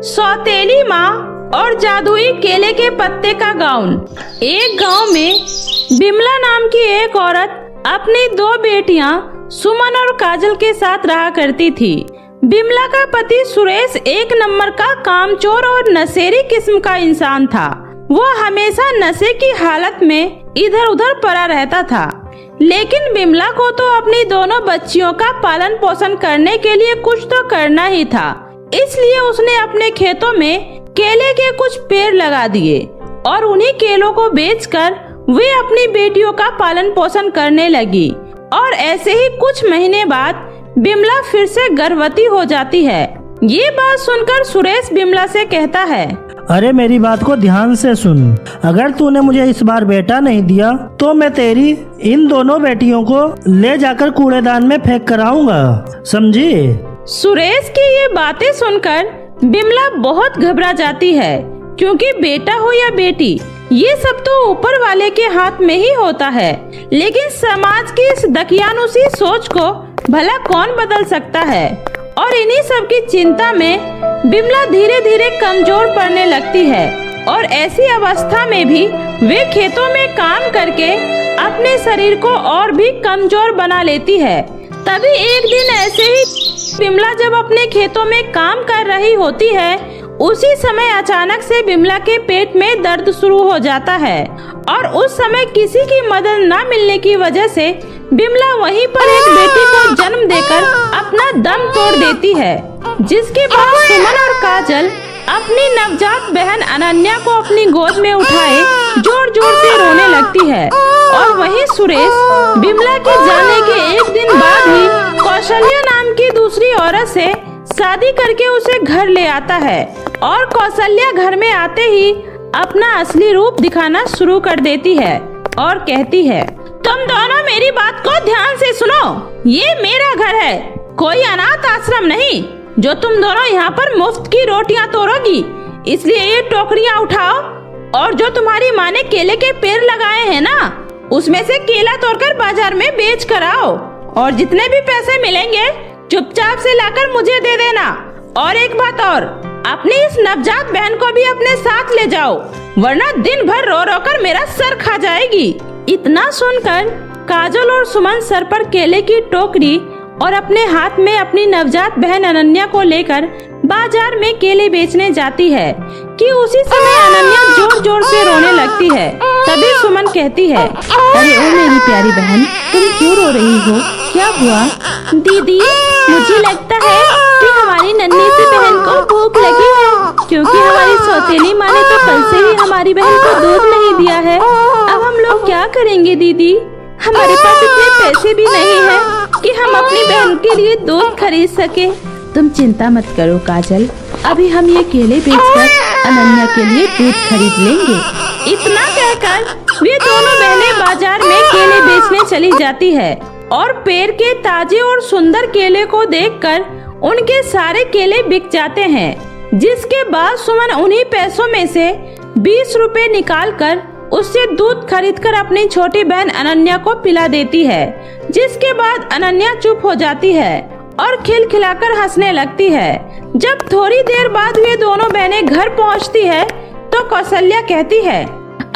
सौतेली माँ और जादुई केले के पत्ते का गाउन। एक गांव में बिमला नाम की एक औरत अपनी 2 बेटियां सुमन और काजल के साथ रहा करती थी। बिमला का पति सुरेश एक नंबर का कामचोर और नशेड़ी किस्म का इंसान था। वो हमेशा नशे की हालत में इधर उधर पड़ा रहता था। लेकिन बिमला को तो अपनी दोनों बच्चियों का पालन पोषण करने के लिए कुछ तो करना ही था। इसलिए उसने अपने खेतों में केले के कुछ पेड़ लगा दिए और उन्हीं केलों को बेचकर वे अपनी बेटियों का पालन पोषण करने लगी। और ऐसे ही कुछ महीने बाद बिमला फिर से गर्भवती हो जाती है। ये बात सुनकर सुरेश बिमला से कहता है, अरे मेरी बात को ध्यान से सुन। अगर तूने मुझे इस बार बेटा नहीं दिया तो मैं तेरी इन दोनों बेटियों को ले जाकर कूड़ेदान में फेंक कर आऊंगा, समझी? सुरेश की ये बातें सुनकर बिमला बहुत घबरा जाती है, क्योंकि बेटा हो या बेटी ये सब तो ऊपर वाले के हाथ में ही होता है। लेकिन समाज की इस दकियानुसी सोच को भला कौन बदल सकता है। और इन्हीं सब की चिंता में बिमला धीरे धीरे कमजोर पड़ने लगती है और ऐसी अवस्था में भी वे खेतों में काम करके अपने शरीर को और भी कमजोर बना लेती है। तभी एक दिन ऐसे ही बिमला जब अपने खेतों में काम कर रही होती है, उसी समय अचानक से बिमला के पेट में दर्द शुरू हो जाता है और उस समय किसी की मदद न मिलने की वजह से बिमला वहीं पर एक बेटी को जन्म देकर अपना दम तोड़ देती है। जिसके बाद सुमन और काजल अपनी नवजात बहन अनन्या को अपनी गोद में उठाए जोर जोर से रोने लगती है। और वहीं सुरेश बिमला के जाने के एक दिन बाद ही कौशल्या नाम की दूसरी औरत से शादी करके उसे घर ले आता है। और कौशल्या घर में आते ही अपना असली रूप दिखाना शुरू कर देती है और कहती है, तुम दोनों मेरी बात को ध्यान से सुनो। ये मेरा घर है, कोई अनाथ आश्रम नहीं जो तुम दोनों यहाँ पर मुफ्त की रोटियाँ तोड़ोगी। इसलिए ये टोकरियाँ उठाओ और जो तुम्हारी माँ ने केले के पेड़ लगाए हैं ना, उसमें से केला तोड़कर बाजार में बेच कर आओ और जितने भी पैसे मिलेंगे चुपचाप से लाकर मुझे दे देना। और एक बात और, अपनी इस नवजात बहन को भी अपने साथ ले जाओ, वरना दिन भर रो रो कर मेरा सर खा जाएगी। इतना सुनकर काजल और सुमन सर पर केले की टोकरी और अपने हाथ में अपनी नवजात बहन अनन्या को लेकर बाजार में केले बेचने जाती है कि उसी समय अनन्या जोर जोर से रोने लगती है। तभी सुमन कहती है, अरे ओ मेरी प्यारी बहन, तुम क्यों रो रही हो? क्या हुआ? दीदी, मुझे लगता है कि हमारी नन्ही सी बहन को भूख लगी है, क्योंकि हमारी सौतेली माँ ने तो कल से ही हमारी बहन को दूध नहीं दिया है। अब हम लोग क्या करेंगे दीदी? हमारे पास इतने पैसे भी नहीं है कि हम अपनी बहन के लिए दूध खरीद सके। तुम चिंता मत करो काजल, अभी हम ये केले बेचकर अनन्या के लिए दूध खरीद लेंगे। इतना कहकर वे दोनों बहनें बाजार में केले बेचने चली जाती है और पेड़ के ताजे और सुंदर केले को देखकर उनके सारे केले बिक जाते हैं। जिसके बाद सुमन उन्हीं पैसों में से 20 रुपए निकालकर उससे दूध खरीदकर अपनी छोटी बहन अनन्या को पिला देती है। जिसके बाद अनन्या चुप हो जाती है और खिलखिलाकर हंसने लगती है। जब थोड़ी देर बाद वे दोनों बहनें घर पहुंचती है तो कौशल्या कहती है,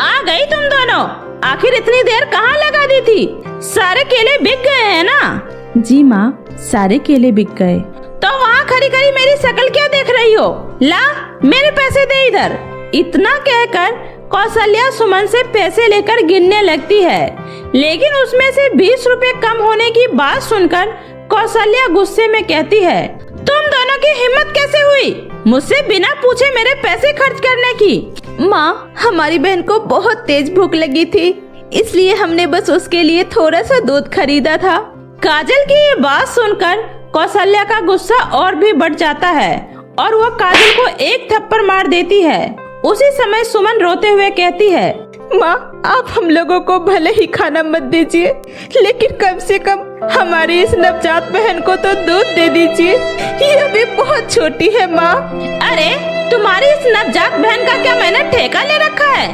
आ गई तुम दोनों, आखिर इतनी देर कहाँ लगा दी थी? सारे केले बिक गए हैं ना? जी माँ, सारे केले बिक गए। तो वहाँ खड़ी खड़ी मेरी शक्ल क्या देख रही हो? ला मेरे पैसे दे इधर। इतना कहकर कौशल्या सुमन से पैसे लेकर गिनने लगती है, लेकिन उसमें से 20 रुपए कम होने की बात सुनकर कौशल्या गुस्से में कहती है, तुम दोनों की हिम्मत कैसे हुई मुझसे बिना पूछे मेरे पैसे खर्च करने की? माँ, हमारी बहन को बहुत तेज भूख लगी थी, इसलिए हमने बस उसके लिए थोड़ा सा दूध खरीदा था। काजल की ये बात सुनकर कौशल्या का गुस्सा और भी बढ़ जाता है और वो काजल को एक थप्पड़ मार देती है। उसी समय सुमन रोते हुए कहती है, माँ, आप हम लोगों को भले ही खाना मत दीजिए, लेकिन कम से कम हमारी इस नवजात बहन को तो दूध दे दीजिए, ये अभी बहुत छोटी है माँ। अरे तुम्हारी इस नवजात बहन का क्या मैंने ठेका ले रखा है?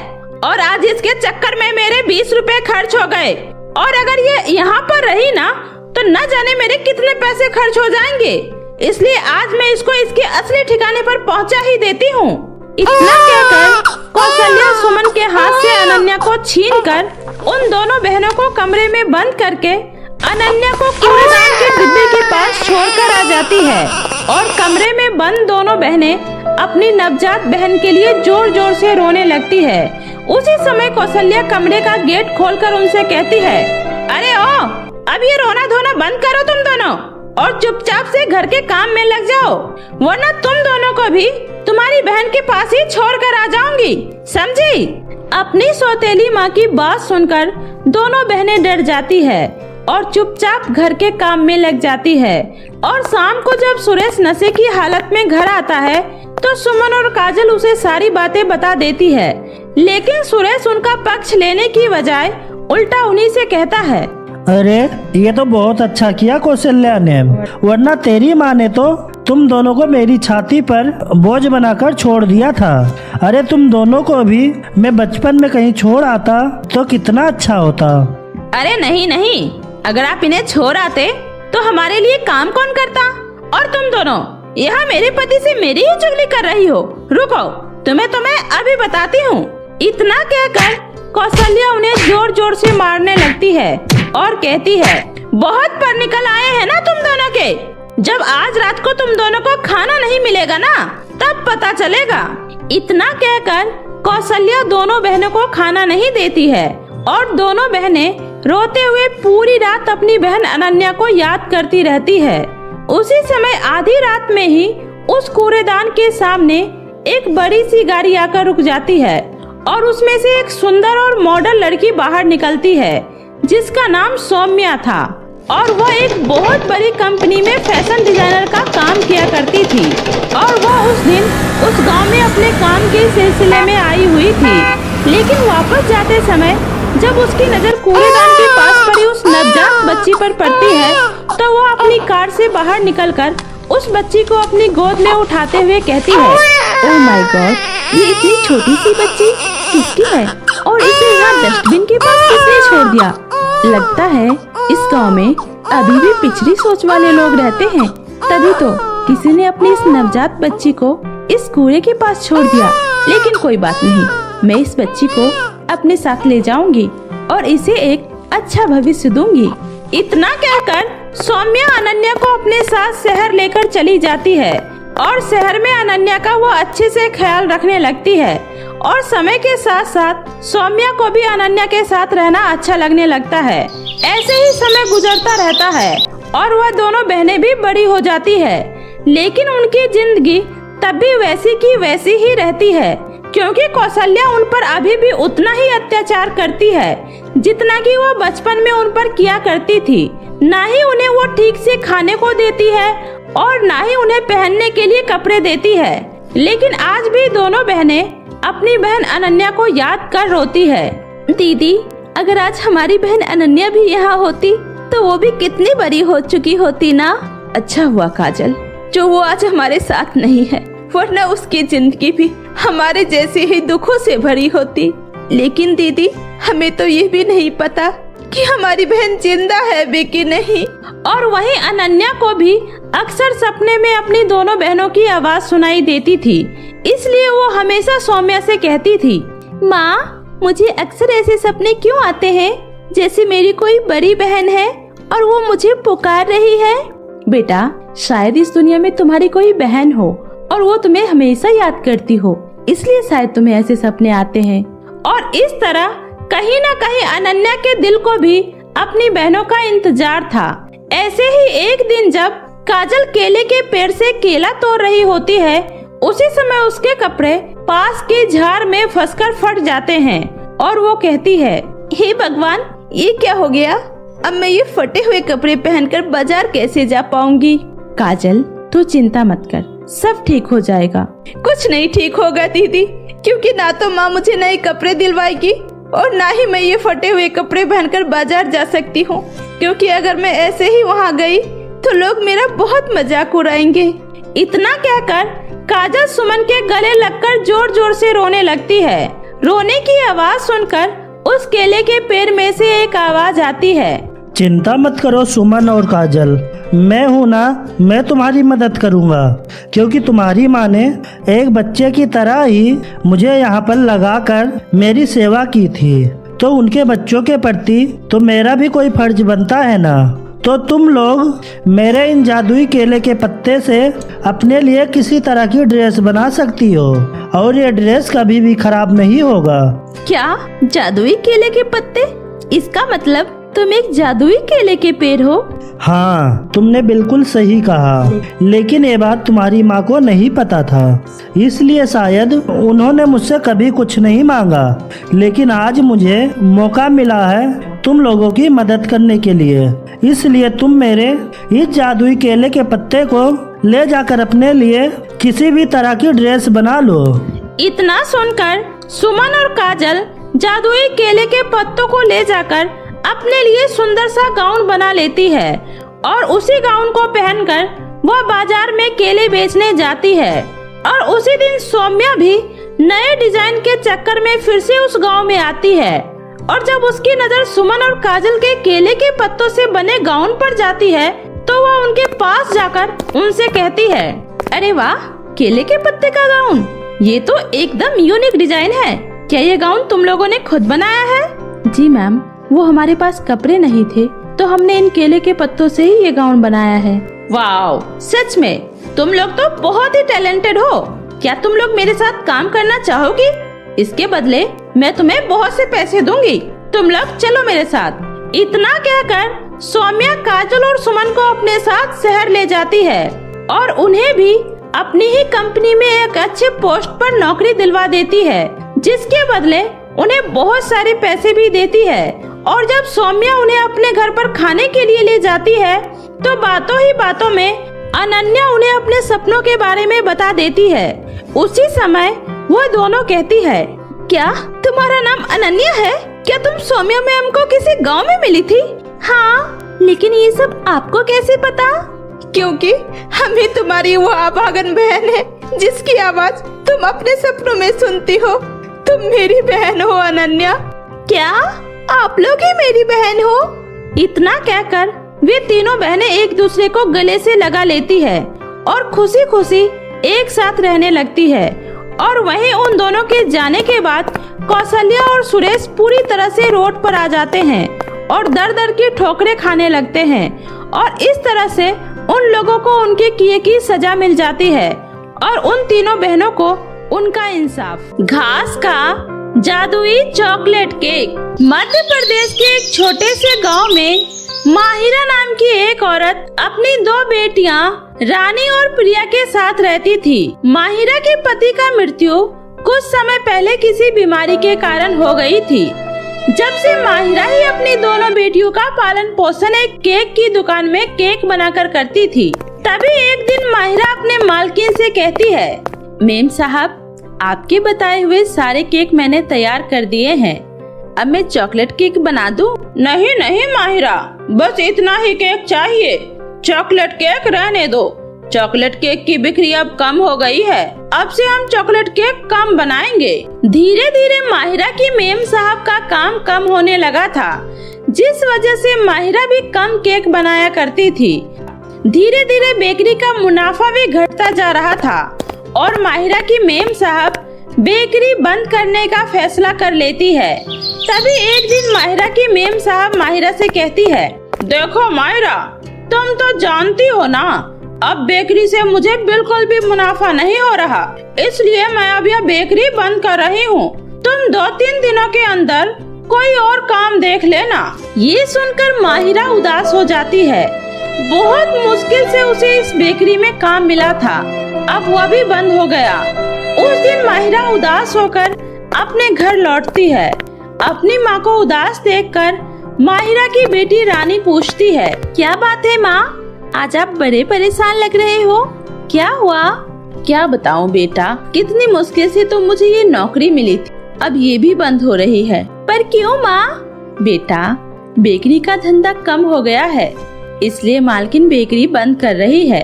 और आज इसके चक्कर में मेरे 20 रुपए खर्च हो गए, और अगर ये यहाँ पर रही ना तो न जाने मेरे कितने पैसे खर्च हो जाएंगे। इसलिए आज मैं इसको इसके असली ठिकाने पर पहुंचा ही देती हूँ। इतना कहकर कौशल्या सुमन के हाथ से अनन्या को छीनकर उन दोनों बहनों को कमरे में बंद करके अनन्या को कूड़ेदान के डिब्बे के पास छोड़कर आ जाती है और कमरे में बंद दोनों बहनें अपनी नवजात बहन के लिए जोर जोर से रोने लगती है। उसी समय कौशल्या कमरे का गेट खोलकर उनसे कहती है, अरे ओ, अब ये रोना धोना बंद करो तुम दोनों और चुपचाप से घर के काम में लग जाओ, वरना तुम दोनों को भी तुम्हारी बहन के पास ही छोड़कर आ जाऊंगी, समझी? अपनी सौतेली माँ की बात सुनकर दोनों बहनें डर जाती है और चुपचाप घर के काम में लग जाती है। और शाम को जब सुरेश नशे की हालत में घर आता है तो सुमन और काजल उसे सारी बातें बता देती है, लेकिन सुरेश उनका पक्ष लेने की बजाय उल्टा उन्हीं से कहता है, अरे ये तो बहुत अच्छा किया कौशल्या ने, वरना तेरी माँ ने तो तुम दोनों को मेरी छाती पर बोझ बनाकर छोड़ दिया था। अरे तुम दोनों को भी मैं बचपन में कहीं छोड़ आता तो कितना अच्छा होता। अरे नहीं नहीं, अगर आप इन्हें छोड़ आते तो हमारे लिए काम कौन करता? और तुम दोनों यहाँ मेरे पति से मेरी ही चुगली कर रही हो। रुको, तुम्हें अभी बताती हूँ। इतना कहकर कौशल्या उन्हें जोर जोर से मारने लगती है और कहती है, बहुत पर निकल आए हैं ना तुम दोनों के। जब आज रात को तुम दोनों को खाना नहीं मिलेगा ना, तब पता चलेगा। इतना कहकर कौशल्या दोनों बहनों को खाना नहीं देती है और दोनों बहनें रोते हुए पूरी रात अपनी बहन अनन्या को याद करती रहती है। उसी समय आधी रात में ही उस कूड़ेदान के सामने एक बड़ी सी गाड़ी आकर रुक जाती है और उसमें से एक सुंदर और मॉडल लड़की बाहर निकलती है जिसका नाम सौम्या था और वह एक बहुत बड़ी कंपनी में फैशन डिजाइनर का काम किया करती थी और वह उस दिन उस गांव में अपने काम के सिलसिले में आई हुई थी। लेकिन वापस जाते समय जब उसकी नजर कूड़ेदान के पास पड़ी उस नवजात बच्ची पर पड़ती है तो वह अपनी कार से बाहर निकलकर उस बच्ची को अपनी गोद में उठाते हुए कहती है, ओह माय गॉड, ये इतनी छोटी सी बच्ची किसकी है और इसे यहाँ डस्टबिन के पास किसने छोड़ दिया? लगता है इस गांव में अभी भी पिछड़ी सोच वाले लोग रहते हैं, तभी तो किसी ने अपनी इस नवजात बच्ची को इस कूड़े के पास छोड़ दिया। लेकिन कोई बात नहीं, मैं इस बच्ची को अपने साथ ले जाऊंगी और इसे एक अच्छा भविष्य दूंगी। इतना कहकर सौम्या अनन्या को अपने साथ शहर लेकर चली जाती है और शहर में अनन्या का वो अच्छे से ख्याल रखने लगती है और समय के साथ साथ सौम्या को भी अनन्या के साथ रहना अच्छा लगने लगता है। ऐसे ही समय गुजरता रहता है और वह दोनों बहनें भी बड़ी हो जाती है, लेकिन उनकी जिंदगी तब भी वैसी की वैसी ही रहती है क्योंकि कौशल्या उन पर अभी भी उतना ही अत्याचार करती है जितना कि वो बचपन में उन पर किया करती थी। ना ही उन्हें वो ठीक से खाने को देती है और ना ही उन्हें पहनने के लिए कपड़े देती है। लेकिन आज भी दोनों बहनें अपनी बहन अनन्या को याद कर रोती है। दीदी, अगर आज हमारी बहन अनन्या भी यहाँ होती तो वो भी कितनी बड़ी हो चुकी होती ना। अच्छा हुआ काजल जो वो आज हमारे साथ नहीं है, वरना उसकी जिंदगी भी हमारे जैसे ही दुखों से भरी होती। लेकिन दीदी, हमें तो ये भी नहीं पता कि हमारी बहन जिंदा है भी कि नहीं। और वहीं अनन्या को भी अक्सर सपने में अपनी दोनों बहनों की आवाज सुनाई देती थी, इसलिए वो हमेशा सौम्या से कहती थी, माँ, मुझे अक्सर ऐसे सपने क्यों आते हैं जैसे मेरी कोई बड़ी बहन है और वो मुझे पुकार रही है। बेटा, शायद इस दुनिया में तुम्हारी कोई बहन हो और वो तुम्हें हमेशा याद करती हो, इसलिए शायद तुम्हें ऐसे सपने आते हैं। और इस तरह कहीं न कहीं अनन्या के दिल को भी अपनी बहनों का इंतजार था। ऐसे ही एक दिन जब काजल केले के पेड़ से केला तोड़ रही होती है, उसी समय उसके कपड़े पास के झाड़ में फंसकर फट जाते हैं और वो कहती है, हे भगवान, ये क्या हो गया? अब मैं ये फटे हुए कपड़े पहनकर बाजार कैसे जा पाऊंगी? काजल, तू चिंता मत कर, सब ठीक हो जाएगा। कुछ नहीं ठीक होगा दीदी, क्योंकि ना तो माँ मुझे नए कपड़े दिलवाएगी और ना ही मैं ये फटे हुए कपड़े पहनकर बाजार जा सकती हूँ, क्योंकि अगर मैं ऐसे ही वहाँ गई तो लोग मेरा बहुत मजाक उड़ाएंगे। इतना कहकर काजल सुमन के गले लगकर जोर जोर से रोने लगती है। रोने की आवाज सुनकर उस केले के पेड़ में से एक आवाज आती है, चिंता मत करो सुमन और काजल, मैं हूँ ना, मैं तुम्हारी मदद करूँगा, क्योंकि तुम्हारी माँ ने एक बच्चे की तरह ही मुझे यहाँ पर लगाकर मेरी सेवा की थी, तो उनके बच्चों के प्रति तो मेरा भी कोई फर्ज बनता है ना। तो तुम लोग मेरे इन जादुई केले के पत्ते से अपने लिए किसी तरह की ड्रेस बना सकती हो, और ये ड्रेस कभी भी खराब नहीं होगा। क्या जादुई केले के पत्ते? इसका मतलब तुम एक जादुई केले के पेड़ हो? हाँ, तुमने बिल्कुल सही कहा, लेकिन ये बात तुम्हारी माँ को नहीं पता था, इसलिए शायद उन्होंने मुझसे कभी कुछ नहीं मांगा। लेकिन आज मुझे मौका मिला है तुम लोगों की मदद करने के लिए, इसलिए तुम मेरे इस जादुई केले के पत्ते को ले जाकर अपने लिए किसी भी तरह की ड्रेस बना लो। इतना सुनकर सुमन और काजल जादुई केले के पत्तों को ले जाकर अपने लिए सुंदर सा गाउन बना लेती है और उसी गाउन को पहनकर वह बाजार में केले बेचने जाती है। और उसी दिन सौम्या भी नए डिजाइन के चक्कर में फिर से उस गांव में आती है, और जब उसकी नजर सुमन और काजल के केले के पत्तों से बने गाउन पर जाती है तो वह उनके पास जाकर उनसे कहती है, अरे वाह, केले के पत्ते का गाउन, ये तो एकदम यूनिक डिजाइन है। क्या ये गाउन तुम लोगों ने खुद बनाया है? जी मैम, वो हमारे पास कपड़े नहीं थे तो हमने इन केले के पत्तों से ही ये गाउन बनाया है। वाओ, सच में तुम लोग तो बहुत ही टैलेंटेड हो। क्या तुम लोग मेरे साथ काम करना चाहोगी? इसके बदले मैं तुम्हें बहुत से पैसे दूंगी, तुम लोग चलो मेरे साथ। इतना कहकर सौम्या काजल और सुमन को अपने साथ शहर ले जाती है और उन्हें भी अपनी ही कंपनी में एक अच्छे पोस्ट पर नौकरी दिलवा देती है, जिसके बदले उन्हें बहुत सारे पैसे भी देती है। और जब सौम्या उन्हें अपने घर पर खाने के लिए ले जाती है तो बातों ही बातों में अनन्या उन्हें अपने सपनों के बारे में बता देती है। उसी समय वो दोनों कहती है, क्या तुम्हारा नाम अनन्या है? क्या तुम सौम्या मैम को किसी गांव में मिली थी? हाँ, लेकिन ये सब आपको कैसे पता? क्योंकि हमें तुम्हारी वो अभागन बहन है जिसकी आवाज तुम अपने सपनों में सुनती हो। तुम मेरी बहन हो अनन्या। क्या आप लोग ही मेरी बहन हो? इतना कहकर वे तीनों बहनें एक दूसरे को गले से लगा लेती है और खुशी खुशी एक साथ रहने लगती है। और वहीं उन दोनों के जाने के बाद कौशल्या और सुरेश पूरी तरह से रोड पर आ जाते हैं और दर दर की ठोकरें खाने लगते हैं, और इस तरह से उन लोगों को उनके किए की सजा मिल जाती है और उन तीनों बहनों को उनका इंसाफ। घास का जादुई चॉकलेट केक। मध्य प्रदेश के एक छोटे से गांव में माहिरा नाम की एक औरत अपनी दो बेटियां रानी और प्रिया के साथ रहती थी। माहिरा के पति का मृत्यु कुछ समय पहले किसी बीमारी के कारण हो गई थी। जब से माहिरा ही अपनी दोनों बेटियों का पालन पोषण एक केक की दुकान में केक बनाकर करती थी, तभी एक दिन माहिरा अपने मालकिन से कहती है, मेम साहब, आपके बताए हुए सारे केक मैंने तैयार कर दिए हैं, अब मैं चॉकलेट केक बना दूं? नहीं नहीं माहिरा, बस इतना ही केक चाहिए, चॉकलेट केक रहने दो। चॉकलेट केक की बिक्री अब कम हो गई है, अब से हम चॉकलेट केक कम बनाएंगे। धीरे धीरे माहिरा की मेम साहब का काम कम होने लगा था, जिस वजह से माहिरा भी कम केक बनाया करती थी। धीरे धीरे बेकरी का मुनाफा भी घटता जा रहा था और माहिरा की मेम साहब बेकरी बंद करने का फैसला कर लेती है। तभी एक दिन माहिरा की मेम साहब माहिरा से कहती है, देखो माहिरा, तुम तो जानती हो ना, अब बेकरी से मुझे बिल्कुल भी मुनाफा नहीं हो रहा, इसलिए मैं अब यह बेकरी बंद कर रही हूँ। तुम 2-3 दिनों के अंदर कोई और काम देख लेना। ये सुनकर माहिरा उदास हो जाती है। बहुत मुश्किल से उसे इस बेकरी में काम मिला था, अब वह भी बंद हो गया। उस दिन माहिरा उदास होकर अपने घर लौटती है। अपनी माँ को उदास देखकर माहिरा की बेटी रानी पूछती है, क्या बात है माँ, आज आप बड़े परेशान लग रहे हो, क्या हुआ? क्या बताऊं बेटा, कितनी मुश्किल से तो मुझे ये नौकरी मिली थी, अब ये भी बंद हो रही है। पर क्यों माँ? बेटा, बेकरी का धंधा कम हो गया है, इसलिए मालकिन बेकरी बंद कर रही है।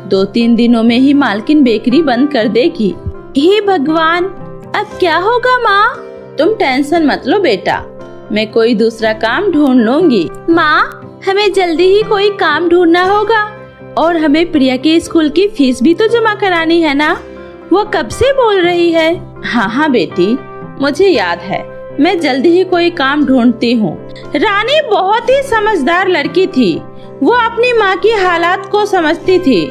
2-3 दिनों में ही मालकिन बेकरी बंद कर देगी। हे भगवान, अब क्या होगा माँ? तुम टेंशन मत लो बेटा, मैं कोई दूसरा काम ढूंढ लूंगी। माँ, हमें जल्दी ही कोई काम ढूंढना होगा और हमें प्रिया के स्कूल की फीस भी तो जमा करानी है ना। वो कब से बोल रही है। हाँ हाँ बेटी, मुझे याद है, मैं जल्दी ही कोई काम ढूंढती हूँ। रानी बहुत ही समझदार लड़की थी। वो अपनी माँ की हालात को समझती थी,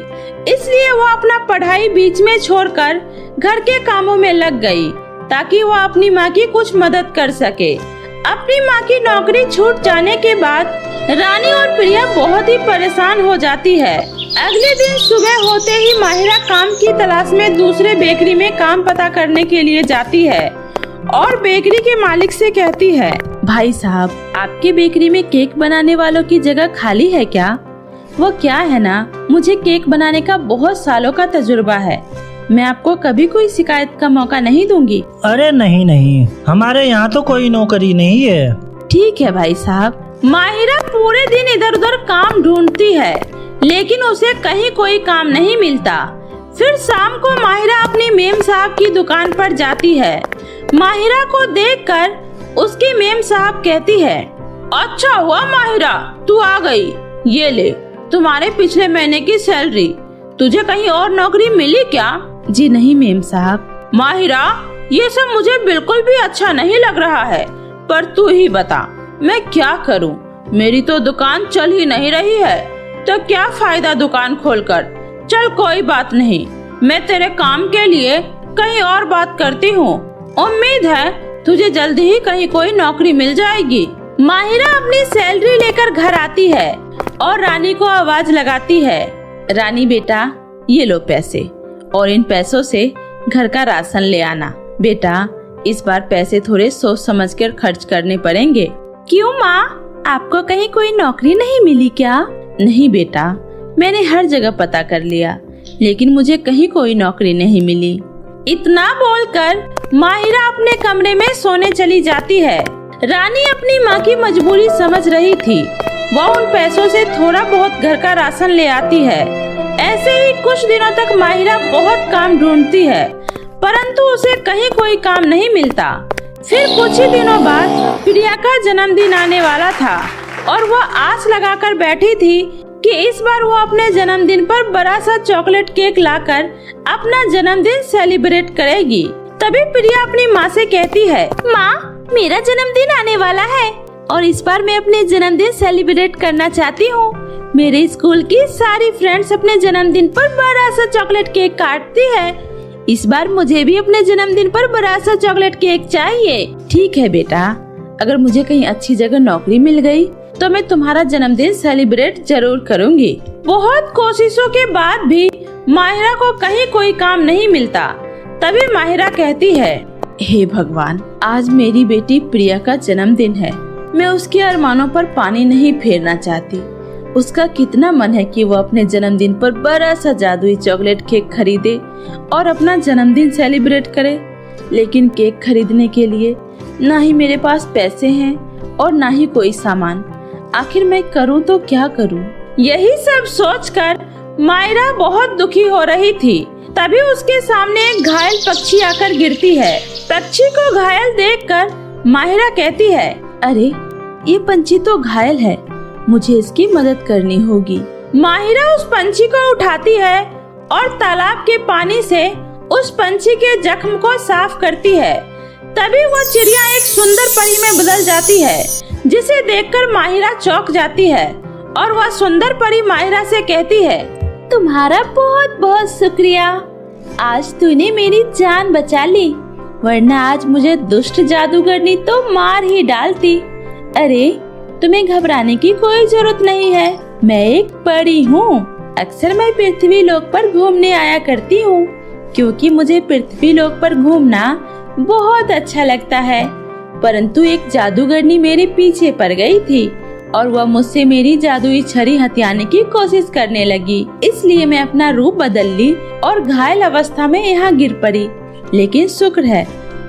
इसलिए वो अपना पढ़ाई बीच में छोड़कर घर के कामों में लग गई ताकि वो अपनी माँ की कुछ मदद कर सके। अपनी माँ की नौकरी छूट जाने के बाद रानी और प्रिया बहुत ही परेशान हो जाती है। अगले दिन सुबह होते ही माहिरा काम की तलाश में दूसरे बेकरी में काम पता करने के लिए जाती है और बेकरी के मालिक से कहती है, भाई साहब, आपके बेकरी में केक बनाने वालों की जगह खाली है क्या? वो क्या है ना, मुझे केक बनाने का बहुत सालों का तजुर्बा है, मैं आपको कभी कोई शिकायत का मौका नहीं दूंगी। अरे नहीं नहीं, हमारे यहाँ तो कोई नौकरी नहीं है। ठीक है भाई साहब। माहिरा पूरे दिन इधर उधर काम ढूंढती है, लेकिन उसे कहीं कोई काम नहीं मिलता। फिर शाम को माहिरा अपनी मेम साहब की दुकान पर जाती है। माहिरा को देखकर उसकी मेम साहब कहती है, अच्छा हुआ माहिरा, तू आ गई। ये ले तुम्हारे पिछले महीने की सैलरी। तुझे कहीं और नौकरी मिली क्या? जी नहीं मेम साहब। माहिरा, ये सब मुझे बिल्कुल भी अच्छा नहीं लग रहा है, पर तू ही बता मैं क्या करूं? मेरी तो दुकान चल ही नहीं रही है, तो क्या फायदा दुकान खोलकर। चल कोई बात नहीं, मैं तेरे काम के लिए कहीं और बात करती हूँ। उम्मीद है तुझे जल्दी ही कहीं कोई नौकरी मिल जाएगी। माहिरा अपनी सैलरी लेकर घर आती है और रानी को आवाज लगाती है, रानी बेटा, ये लो पैसे और इन पैसों से घर का राशन ले आना। बेटा, इस बार पैसे थोड़े सोच समझ कर खर्च करने पड़ेंगे। क्यों माँ, आपको कहीं कोई नौकरी नहीं मिली क्या? नहीं बेटा, मैंने हर जगह पता कर लिया, लेकिन मुझे कहीं कोई नौकरी नहीं मिली। इतना बोलकर माहिरा अपने कमरे में सोने चली जाती है। रानी अपनी माँ की मजबूरी समझ रही थी। वह उन पैसों से थोड़ा बहुत घर का राशन ले आती है। ऐसे ही कुछ दिनों तक माहिरा बहुत काम ढूंढती है, परंतु उसे कहीं कोई काम नहीं मिलता। फिर कुछ ही दिनों बाद प्रिया का जन्मदिन आने वाला था और वह आस लगाकर बैठी थी कि इस बार वो अपने जन्मदिन पर बड़ा सा चॉकलेट केक लाकर अपना जन्मदिन सेलिब्रेट करेगी। तभी प्रिया अपनी माँ से कहती है, माँ, मेरा जन्मदिन आने वाला है और इस बार मैं अपने जन्मदिन सेलिब्रेट करना चाहती हूँ। मेरे स्कूल की सारी फ्रेंड्स अपने जन्मदिन पर बड़ा सा चॉकलेट केक काटती है। इस बार मुझे भी अपने जन्मदिन पर बड़ा सा चॉकलेट केक चाहिए। ठीक है बेटा, अगर मुझे कहीं अच्छी जगह नौकरी मिल गई तो मैं तुम्हारा जन्मदिन सेलिब्रेट जरूर करूंगी। बहुत कोशिशों के बाद भी माहिरा को कहीं कोई काम नहीं मिलता। तभी माहिरा कहती है, हे भगवान, आज मेरी बेटी प्रिया का जन्मदिन है। मैं उसके अरमानों पर पानी नहीं फेरना चाहती। उसका कितना मन है कि वो अपने जन्मदिन पर बड़ा सा जादुई चॉकलेट केक खरीदे और अपना जन्मदिन सेलिब्रेट करे, लेकिन केक खरीदने के लिए ना ही मेरे पास पैसे हैं और ना ही कोई सामान। आखिर मैं करूं तो क्या करूं? यही सब सोचकर माहिरा बहुत दुखी हो रही थी। तभी उसके सामने एक घायल पक्षी आकर गिरती है। पक्षी को घायल देखकर माहिरा कहती है, अरे ये पंछी तो घायल है, मुझे इसकी मदद करनी होगी। माहिरा उस पंछी को उठाती है और तालाब के पानी से उस पंछी के जख्म को साफ करती है। तभी वो चिड़िया एक सुंदर परी में बदल जाती है, जिसे देखकर माहिरा चौंक जाती है और वह सुंदर परी माहिरा से कहती है, तुम्हारा बहुत बहुत शुक्रिया, आज तूने मेरी जान बचा ली, वरना आज मुझे दुष्ट जादूगरनी तो मार ही डालती। अरे तुम्हें घबराने की कोई जरूरत नहीं है, मैं एक परी हूँ। अक्सर मैं पृथ्वी लोक पर घूमने आया करती हूँ, क्योंकि मुझे पृथ्वी लोक पर घूमना बहुत अच्छा लगता है। परंतु एक जादूगरनी मेरे पीछे पड़ गई थी और वह मुझसे मेरी जादुई छड़ी हथियाने की कोशिश करने लगी। इसलिए मैं अपना रूप बदल ली और घायल अवस्था में यहाँ गिर पड़ी। लेकिन शुक्र है,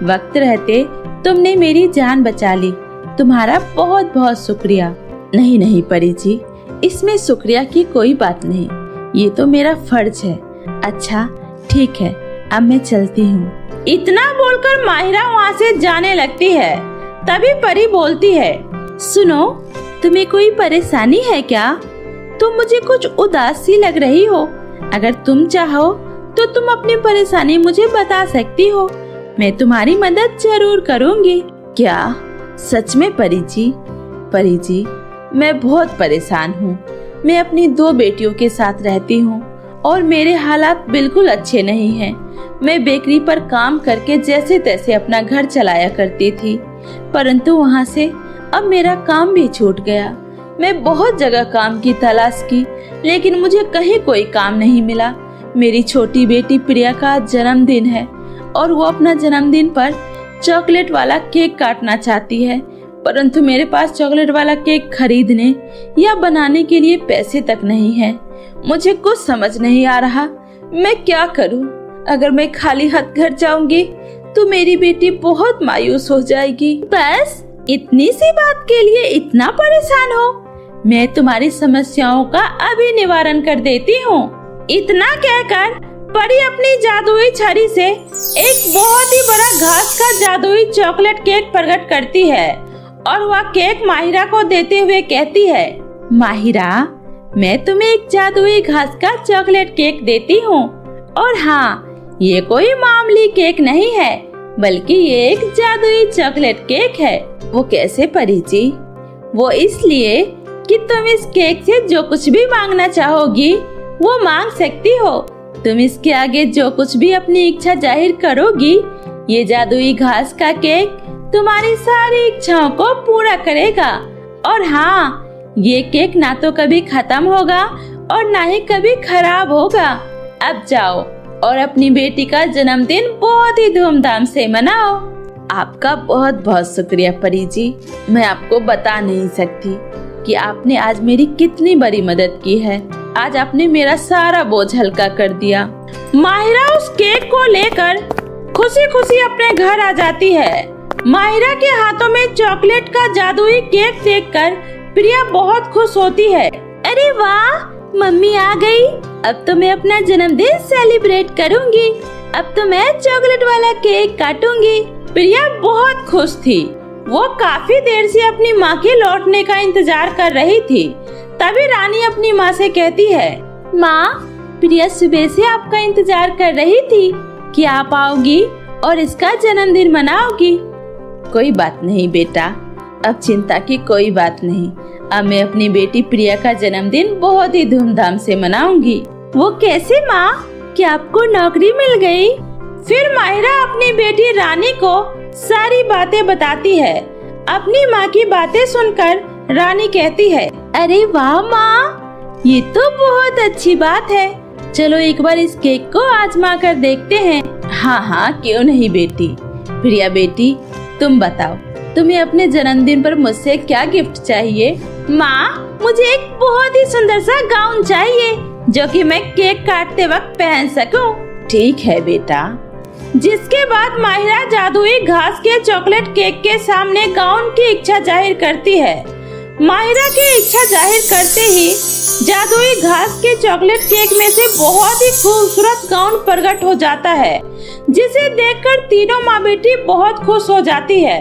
वक्त रहते तुमने मेरी जान बचा ली। तुम्हारा बहुत बहुत शुक्रिया। नहीं नहीं परी जी, इसमें शुक्रिया की कोई बात नहीं, ये तो मेरा फर्ज है। अच्छा ठीक है, अब मैं चलती हूँ। इतना बोलकर माहिरा वहाँ से जाने लगती है। तभी परी बोलती है, सुनो, तुम्हें कोई परेशानी है क्या? तुम मुझे कुछ उदास सी लग रही हो। अगर तुम चाहो तो तुम अपनी परेशानी मुझे बता सकती हो। मैं तुम्हारी मदद जरूर करूंगी। क्या सच में परी जी? परी जी, मैं बहुत परेशान हूँ। मैं अपनी 2 बेटियों के साथ रहती हूँ और मेरे हालात बिल्कुल अच्छे नहीं हैं। मैं बेकरी पर काम करके जैसे तैसे अपना घर चलाया करती थी, परंतु वहाँ से अब मेरा काम भी छूट गया। मैं बहुत जगह काम की तलाश की, लेकिन मुझे कहीं कोई काम नहीं मिला। मेरी छोटी बेटी प्रिया का जन्मदिन है और वो अपना जन्मदिन पर चॉकलेट वाला केक काटना चाहती है, परंतु मेरे पास चॉकलेट वाला केक खरीदने या बनाने के लिए पैसे तक नहीं है। मुझे कुछ समझ नहीं आ रहा मैं क्या करूं। अगर मैं खाली हाथ घर जाऊंगी तो मेरी बेटी बहुत मायूस हो जाएगी। बस इतनी सी बात के लिए इतना परेशान हो? मैं तुम्हारी समस्याओं का अभी निवारण कर देती हूँ। इतना कहकर परी अपनी जादुई छड़ी से एक बहुत ही बड़ा घास का जादुई चॉकलेट केक प्रकट करती है और वह केक माहिरा को देते हुए कहती है, माहिरा, मैं तुम्हें एक जादुई घास का चॉकलेट केक देती हूँ। और हाँ, ये कोई मामूली केक नहीं है, बल्कि ये एक जादुई चॉकलेट केक है। वो कैसे परी जी? वो इसलिए कि तुम इस केक से जो कुछ भी मांगना चाहोगी वो मांग सकती हो। तुम इसके आगे जो कुछ भी अपनी इच्छा जाहिर करोगी, ये जादुई घास का केक तुम्हारी सारी इच्छाओं को पूरा करेगा। और हाँ, ये केक ना तो कभी खत्म होगा और ना ही कभी खराब होगा। अब जाओ और अपनी बेटी का जन्मदिन बहुत ही धूमधाम से मनाओ। आपका बहुत बहुत शुक्रिया परी जी। मैं आपको बता नहीं सकती कि आपने आज मेरी कितनी बड़ी मदद की है। आज आपने मेरा सारा बोझ हल्का कर दिया। माहिरा उस केक को लेकर खुशी खुशी अपने घर आ जाती है। माहिरा के हाथों में चॉकलेट का जादुई केक देखकर प्रिया बहुत खुश होती है। अरे वाह, मम्मी आ गई। अब तो मैं अपना जन्मदिन सेलिब्रेट करूंगी। अब तो मैं चॉकलेट वाला केक काटूंगी। प्रिया बहुत खुश थी। वो काफी देर से अपनी माँ के लौटने का इंतजार कर रही थी। तभी रानी अपनी माँ से कहती है, माँ, प्रिया सुबह से आपका इंतजार कर रही थी कि आप आओगी और इसका जन्मदिन मनाओगी। कोई बात नहीं बेटा, अब चिंता की कोई बात नहीं। अब मैं अपनी बेटी प्रिया का जन्मदिन बहुत ही धूमधाम से मनाऊंगी। वो कैसे माँ? क्या आपको नौकरी मिल गई? फिर माहिरा अपनी बेटी रानी को सारी बातें बताती है। अपनी माँ की बातें सुनकर रानी कहती है, अरे वाह माँ, ये तो बहुत अच्छी बात है। चलो एक बार इस केक को आजमा कर देखते हैं। हाँ हाँ, क्यों नहीं बेटी। प्रिया बेटी, तुम बताओ, तुम्हें अपने जन्मदिन पर मुझसे क्या गिफ्ट चाहिए? माँ, मुझे एक बहुत ही सुंदर सा गाउन चाहिए जो कि मैं केक काटते वक्त पहन सकूं। ठीक है बेटा। जिसके बाद माहिरा जादुई घास के चॉकलेट केक के सामने गाउन की इच्छा जाहिर करती है। माहिरा की इच्छा जाहिर करते ही जादुई घास के चॉकलेट केक में से बहुत ही खूबसूरत गाउन प्रकट हो जाता है, जिसे देखकर तीनों माँ बेटी बहुत खुश हो जाती है।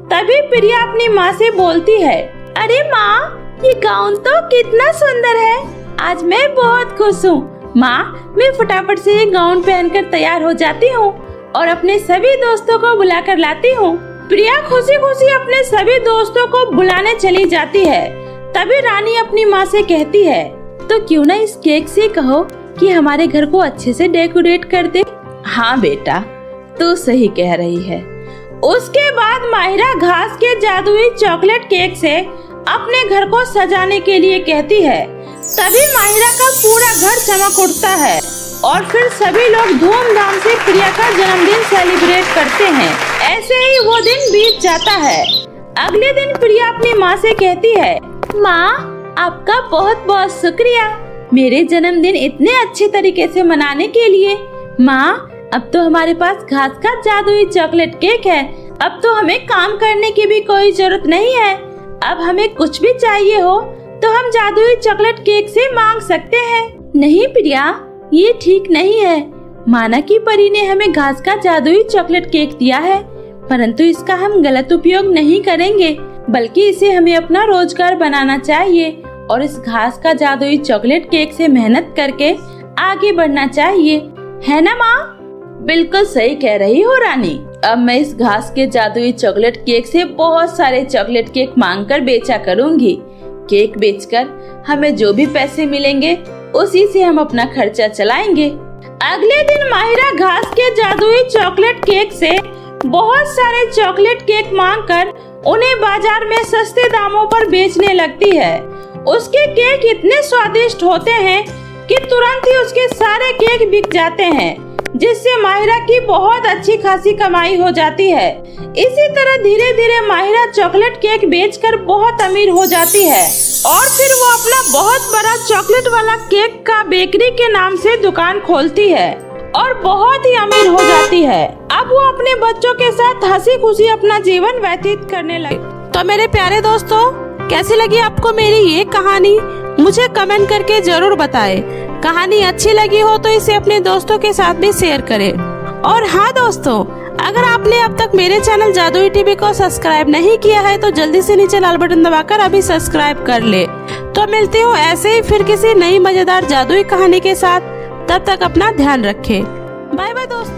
तभी प्रिया अपनी माँ से बोलती है, अरे माँ, ये गाउन तो कितना सुंदर है। आज मैं बहुत खुश हूँ। माँ, मैं फटाफट से ये गाउन पहनकर तैयार हो जाती हूँ और अपने सभी दोस्तों को बुलाकर लाती हूँ। प्रिया खुशी खुशी अपने सभी दोस्तों को बुलाने चली जाती है। तभी रानी अपनी माँ से कहती है, तो क्यों ना इस केक से कहो कि हमारे घर को अच्छे से डेकोरेट कर दे। हाँ बेटा, तू सही कह रही है। उसके बाद माहिरा घास के जादुई चॉकलेट केक से अपने घर को सजाने के लिए कहती है। तभी माहिरा का पूरा घर चमक उठता है और फिर सभी लोग धूमधाम से प्रिया का जन्मदिन सेलिब्रेट करते हैं। ऐसे ही वो दिन बीत जाता है। अगले दिन प्रिया अपनी माँ से कहती है, माँ, आपका बहुत बहुत शुक्रिया मेरे जन्मदिन इतने अच्छे तरीके से मनाने के लिए। माँ, अब तो हमारे पास घास का जादुई चॉकलेट केक है। अब तो हमें काम करने की भी कोई जरूरत नहीं है। अब हमें कुछ भी चाहिए हो तो हम जादुई चॉकलेट केक से मांग सकते हैं। नहीं प्रिया, ये ठीक नहीं है। माना कि परी ने हमें घास का जादुई चॉकलेट केक दिया है, परंतु इसका हम गलत उपयोग नहीं करेंगे। बल्कि इसे हमें अपना रोजगार बनाना चाहिए और इस घास का जादुई चॉकलेट केक से मेहनत करके आगे बढ़ना चाहिए, है ना माँ? बिल्कुल सही कह रही हो रानी। अब मैं इस घास के जादुई चॉकलेट केक से बहुत सारे चॉकलेट केक मांगकर बेचा करूँगी। केक बेचकर हमें जो भी पैसे मिलेंगे उसी से हम अपना खर्चा चलाएंगे। अगले दिन माहिरा घास के जादुई चॉकलेट केक से बहुत सारे चॉकलेट केक मांगकर उन्हें बाजार में सस्ते दामों पर बेचने लगती है। उसके केक इतने स्वादिष्ट होते हैं कि तुरंत ही उसके सारे केक बिक जाते हैं, जिससे माहिरा की बहुत अच्छी खासी कमाई हो जाती है। इसी तरह धीरे धीरे माहिरा चॉकलेट केक बेचकर बहुत अमीर हो जाती है और फिर वो अपना बहुत बड़ा चॉकलेट वाला केक का बेकरी के नाम से दुकान खोलती है और बहुत ही अमीर हो जाती है। अब वो अपने बच्चों के साथ हंसी खुशी अपना जीवन व्यतीत करने लगी। तो मेरे प्यारे दोस्तों, कैसी लगी आपको मेरी ये कहानी? मुझे कमेंट करके जरूर बताएं। कहानी अच्छी लगी हो तो इसे अपने दोस्तों के साथ भी शेयर करें। और हाँ दोस्तों, अगर आपने अब तक मेरे चैनल जादुई टीवी को सब्सक्राइब नहीं किया है तो जल्दी से नीचे लाल बटन दबाकर अभी सब्सक्राइब कर ले। तो मिलती हूँ ऐसे ही फिर किसी नई मजेदार जादुई कहानी के साथ। तब तक अपना ध्यान रखें। बाय बाय दोस्तों।